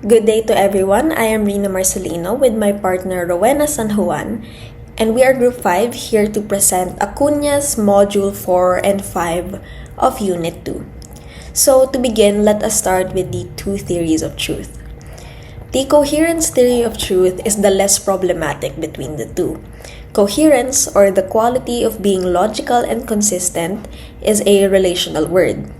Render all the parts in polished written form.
Good day to everyone. I am Rina Marcelino with my partner Rowena San Juan, and we are Group 5 here to present Acuña's Module 4 and 5 of Unit 2. So to begin, let us start with the two theories of truth. The coherence theory of truth is the less problematic between the two. Coherence, or the quality of being logical and consistent, is a relational word.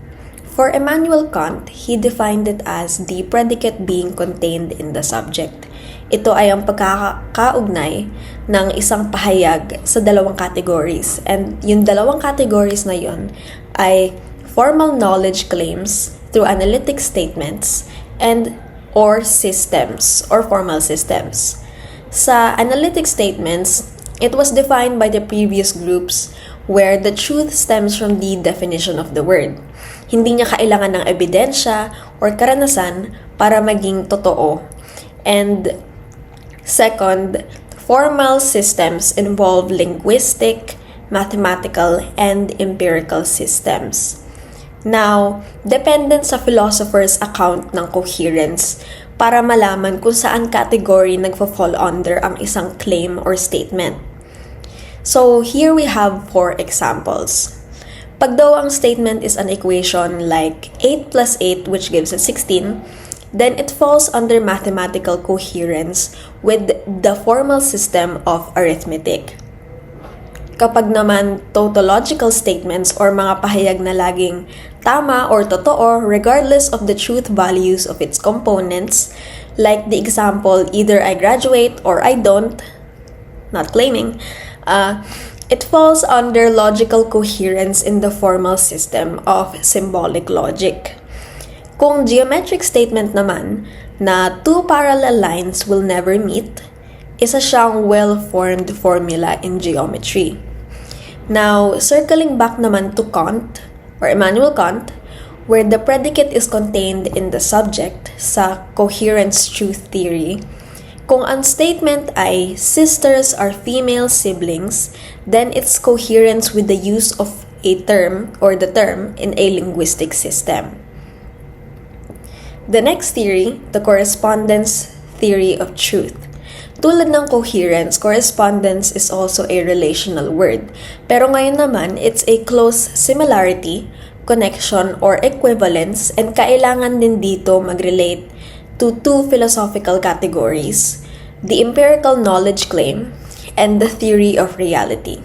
For Immanuel Kant, he defined it as the predicate being contained in the subject. Ito ay ang pagkakaugnay ng isang pahayag sa dalawang categories. And yung dalawang categories na yun ay formal knowledge claims through analytic statements and or systems or formal systems. Sa analytic statements, it was defined by the previous groups where the truth stems from the definition of the word. Hindi niya kailangan ng ebidensya or karanasan para maging totoo. And second, formal systems involve linguistic, mathematical, and empirical systems. Now, dependent sa philosopher's account ng coherence para malaman kung saan category nagfa-fall under ang isang claim or statement. So, here we have 4 examples. Pag daw ang statement is an equation like 8 plus 8 which gives us 16, then it falls under mathematical coherence with the formal system of arithmetic. Kapag naman tautological statements or mga pahayag na laging tama or totoo regardless of the truth values of its components, like the example, either I graduate or I don't, not claiming, it falls under logical coherence in the formal system of symbolic logic. Kung geometric statement naman na 2 parallel lines will never meet, isa siyang well-formed formula in geometry. Now, circling back naman to Kant, or Immanuel Kant, where the predicate is contained in the subject sa coherence truth theory, kung ang statement ay sisters are female siblings, then it's coherence with the use of a term or the term in a linguistic system. The next theory, the correspondence theory of truth. Tulad ng coherence, correspondence is also a relational word. Pero ngayon naman, it's a close similarity, connection, or equivalence, and kailangan din dito mag-relate to 2 philosophical categories, the empirical knowledge claim and the theory of reality.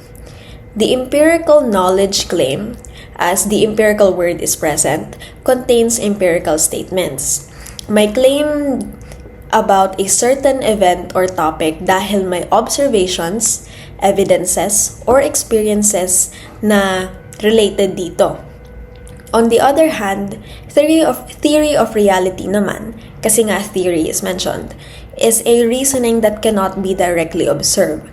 The empirical knowledge claim, as the empirical word is present, contains empirical statements. May claim about a certain event or topic dahil may observations, evidences, or experiences na related dito. On the other hand, theory of reality naman, kasi nga theory is mentioned, is a reasoning that cannot be directly observed.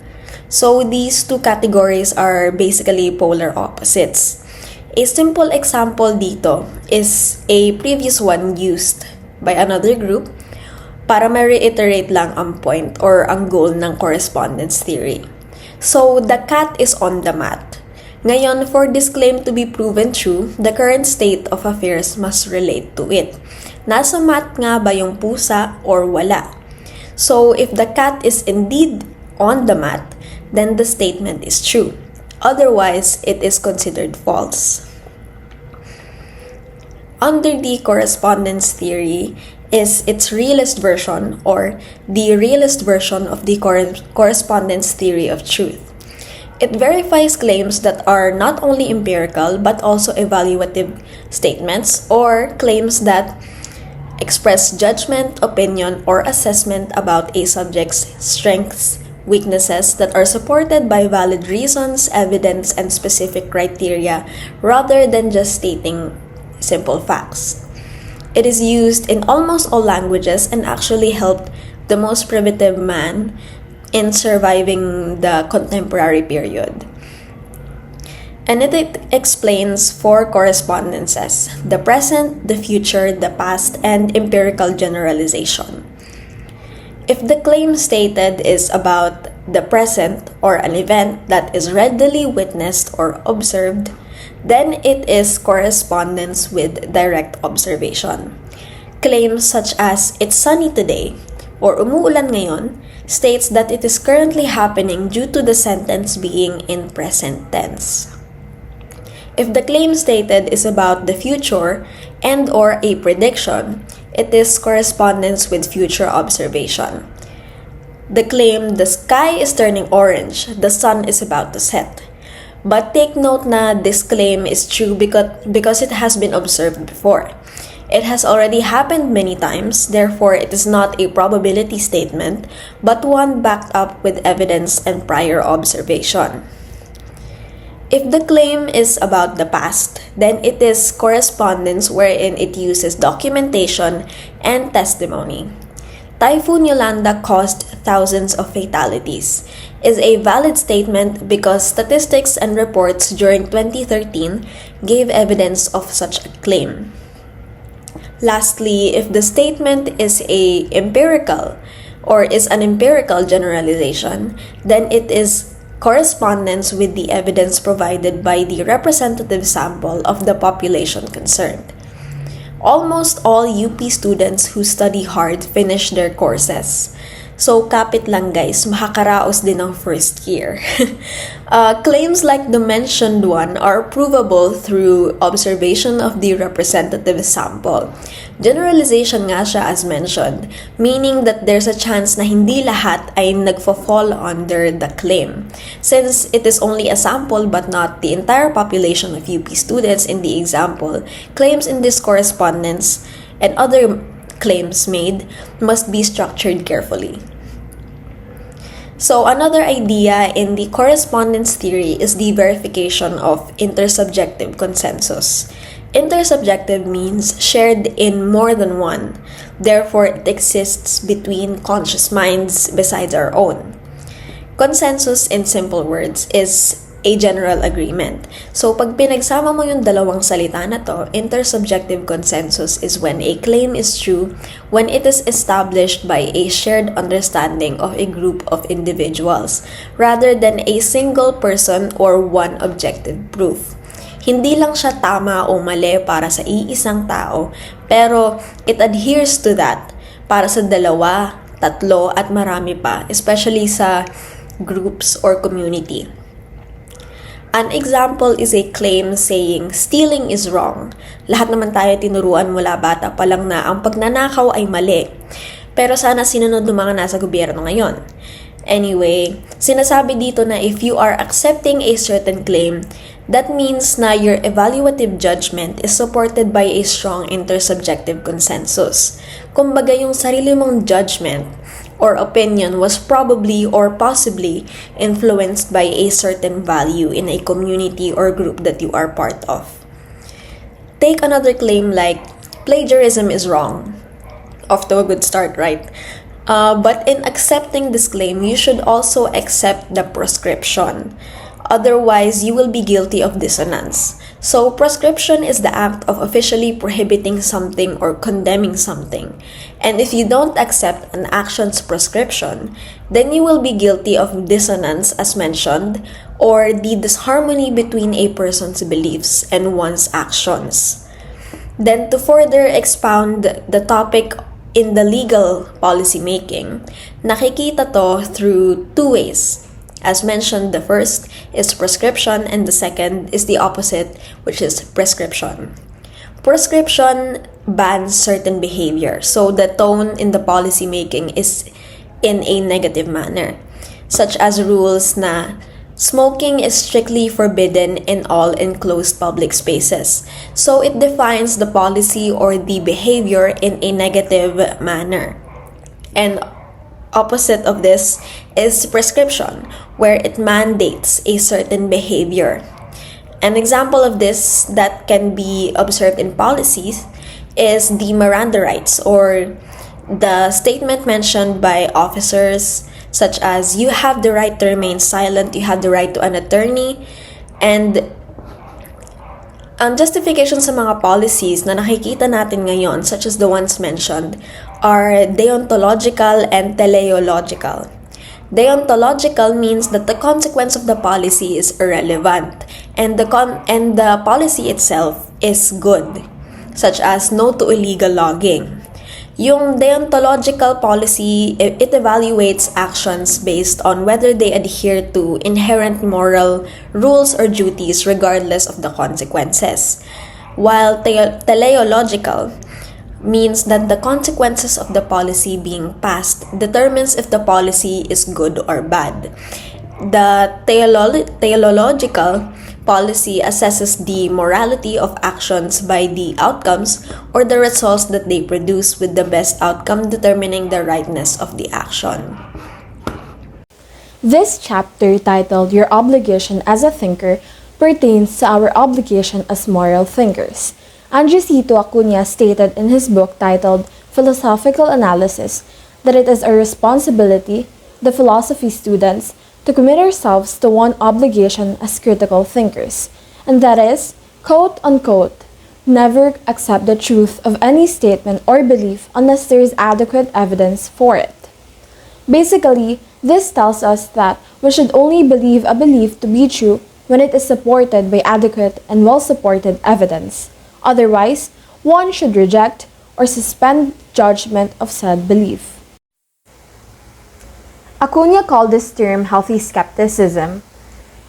So these 2 categories are basically polar opposites. A simple example dito is a previous one used by another group para ma-reiterate lang ang point or ang goal ng correspondence theory. So the cat is on the mat. Ngayon, for this claim to be proven true, the current state of affairs must relate to it. Nasa mat nga ba yung pusa or wala? So, if the cat is indeed on the mat, then the statement is true. Otherwise, it is considered false. Under the correspondence theory is its realist version or the realist version of the correspondence theory of truth. It verifies claims that are not only empirical but also evaluative statements or claims that express judgment, opinion, or assessment about a subject's strengths, weaknesses that are supported by valid reasons, evidence, and specific criteria rather than just stating simple facts. It is used in almost all languages and actually helped the most primitive man in surviving the contemporary period. And it explains 4 correspondences: the present, the future, the past, and empirical generalization. If the claim stated is about the present or an event that is readily witnessed or observed, then it is correspondence with direct observation. Claims such as, "It's sunny today," or "Umuulan ngayon," states that it is currently happening due to the sentence being in present tense. If the claim stated is about the future and or a prediction, it is correspondence with future observation. The claim, "The sky is turning orange, the sun is about to set." But take note na this claim is true because it has been observed before. It has already happened many times, therefore it is not a probability statement, but one backed up with evidence and prior observation. If the claim is about the past, then it is correspondence wherein it uses documentation and testimony. Typhoon Yolanda caused thousands of fatalities is a valid statement because statistics and reports during 2013 gave evidence of such a claim. Lastly, if the statement is an empirical generalization, then it is correspondence with the evidence provided by the representative sample of the population concerned. Almost all UP students who study hard finish their courses. So, kapit lang guys, makakaraos din ang first year. Claims like the mentioned one are provable through observation of the representative sample. Generalization nga siya as mentioned, meaning that there's a chance na hindi lahat ay nagfa-fall under the claim. Since it is only a sample but not the entire population of UP students in the example, claims in this correspondence and other claims made must be structured carefully. So another idea in the correspondence theory is the verification of intersubjective consensus. Intersubjective means shared in more than one. Therefore, it exists between conscious minds besides our own. Consensus, in simple words, is a general agreement. So, pag pinagsama mo yung dalawang salita na to, intersubjective consensus is when a claim is true when it is established by a shared understanding of a group of individuals rather than a single person or one objective proof. Hindi lang siya tama o mali para sa iisang tao, pero it adheres to that para sa dalawa, tatlo, at marami pa, especially sa groups or community. An example is a claim saying, "Stealing is wrong." Lahat naman tayo tinuruan mula bata pa lang na ang pagnanakaw ay mali. Pero sana sinunod ng mga nasa gobyerno ngayon. Anyway, sinasabi dito na if you are accepting a certain claim, that means na your evaluative judgment is supported by a strong intersubjective consensus. Kumbaga yung sarili mong judgment or opinion was probably or possibly influenced by a certain value in a community or group that you are part of. Take another claim like, "Plagiarism is wrong." Off to a good start, right? But in accepting this claim, you should also accept the prescription. Otherwise, you will be guilty of dissonance. So, prescription is the act of officially prohibiting something or condemning something. And if you don't accept an action's prescription, then you will be guilty of dissonance as mentioned, or the disharmony between a person's beliefs and one's actions. Then, to further expound the topic in the legal policy making, nakikita to through two ways. As mentioned, the first is prescription and the second is the opposite, which is prescription. Prescription bans certain behavior, so the tone in the policy making is in a negative manner, such as rules na smoking is strictly forbidden in all enclosed public spaces. So it defines the policy or the behavior in a negative manner. And opposite of this is prescription, where it mandates a certain behavior. An example of this that can be observed in policies is the Miranda rights, or the statement mentioned by officers such as, "You have the right to remain silent, you have the right to an attorney," and ang justification sa mga policies na nakikita natin ngayon, such as the ones mentioned, are deontological and teleological. Deontological means that the consequence of the policy is irrelevant, and the policy itself is good, such as no to illegal logging. Yung deontological policy, it evaluates actions based on whether they adhere to inherent moral rules or duties regardless of the consequences. While teleological means that the consequences of the policy being passed determines if the policy is good or bad. The teleological policy assesses the morality of actions by the outcomes or the results that they produce, with the best outcome determining the rightness of the action. This chapter, titled Your Obligation as a Thinker, pertains to our obligation as moral thinkers. Andresito Acuna stated in his book titled Philosophical Analysis that it is our responsibility, the philosophy students, to commit ourselves to one obligation as critical thinkers, and that is, quote unquote, never accept the truth of any statement or belief unless there is adequate evidence for it. Basically, this tells us that we should only believe a belief to be true when it is supported by adequate and well-supported evidence. Otherwise, one should reject or suspend judgment of said belief. Acuna called this term healthy skepticism.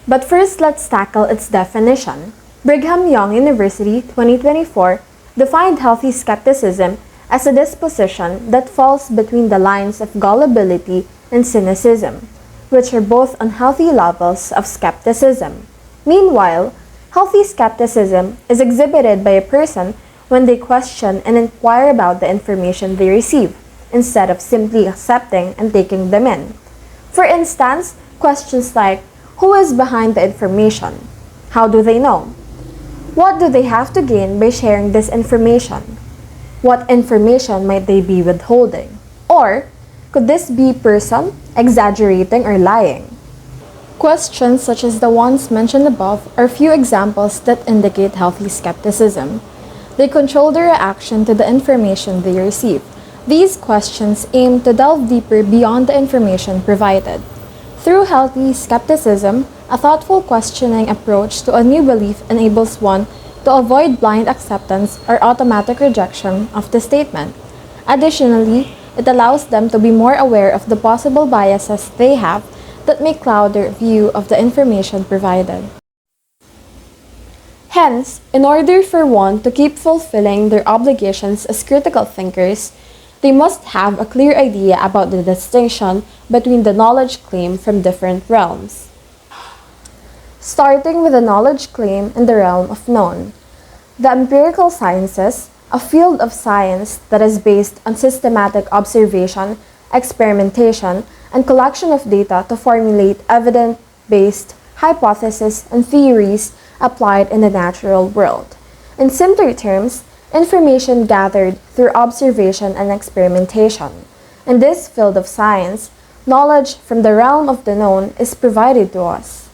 But first, let's tackle its definition. Brigham Young University 2024 defined healthy skepticism as a disposition that falls between the lines of gullibility and cynicism, which are both unhealthy levels of skepticism. Meanwhile, healthy skepticism is exhibited by a person when they question and inquire about the information they receive, instead of simply accepting and taking them in. For instance, questions like, who is behind the information? How do they know? What do they have to gain by sharing this information? What information might they be withholding? Or, could this be person exaggerating or lying? Questions such as the ones mentioned above are few examples that indicate healthy skepticism. They control their reaction to the information they receive. These questions aim to delve deeper beyond the information provided. Through healthy skepticism, a thoughtful questioning approach to a new belief enables one to avoid blind acceptance or automatic rejection of the statement. Additionally, it allows them to be more aware of the possible biases they have that may cloud their view of the information provided. Hence, in order for one to keep fulfilling their obligations as critical thinkers, they must have a clear idea about the distinction between the knowledge claim from different realms. Starting with the knowledge claim in the realm of known. The empirical sciences, a field of science that is based on systematic observation, experimentation, and collection of data to formulate evidence-based hypotheses and theories applied in the natural world. In simpler terms, information gathered through observation and experimentation. In this field of science, knowledge from the realm of the known is provided to us.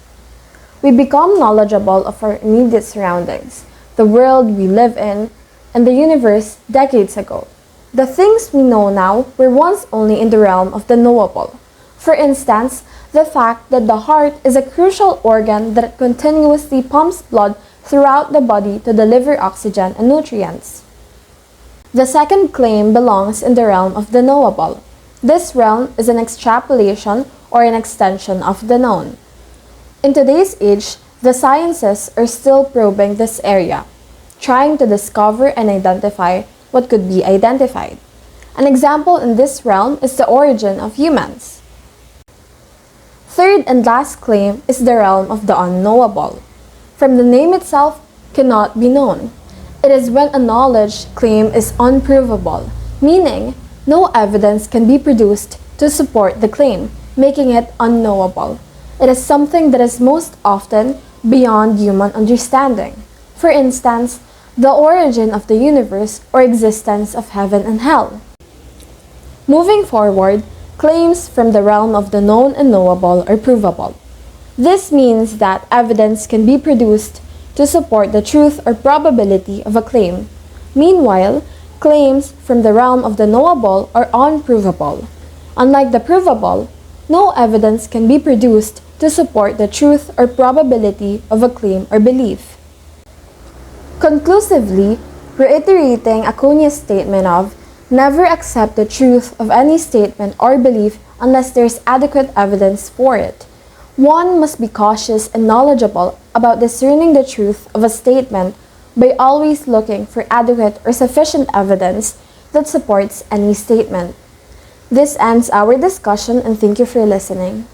We become knowledgeable of our immediate surroundings, the world we live in, and the universe decades ago. The things we know now were once only in the realm of the knowable. For instance, the fact that the heart is a crucial organ that continuously pumps blood throughout the body to deliver oxygen and nutrients. The second claim belongs in the realm of the knowable. This realm is an extrapolation or an extension of the known. In today's age, the sciences are still probing this area, trying to discover and identify what could be identified. An example in this realm is the origin of humans. Third and last claim is the realm of the unknowable. From the name itself, cannot be known. It is when a knowledge claim is unprovable, meaning no evidence can be produced to support the claim, making it unknowable. It is something that is most often beyond human understanding. For instance, the origin of the universe or existence of heaven and hell. Moving forward, claims from the realm of the known and knowable are provable. This means that evidence can be produced to support the truth or probability of a claim. Meanwhile, claims from the realm of the knowable are unprovable. Unlike the provable, no evidence can be produced to support the truth or probability of a claim or belief. Conclusively, reiterating Acuna's statement of Never accept the truth of any statement or belief unless there is adequate evidence for it. One must be cautious and knowledgeable about discerning the truth of a statement by always looking for adequate or sufficient evidence that supports any statement. This ends our discussion and thank you for listening.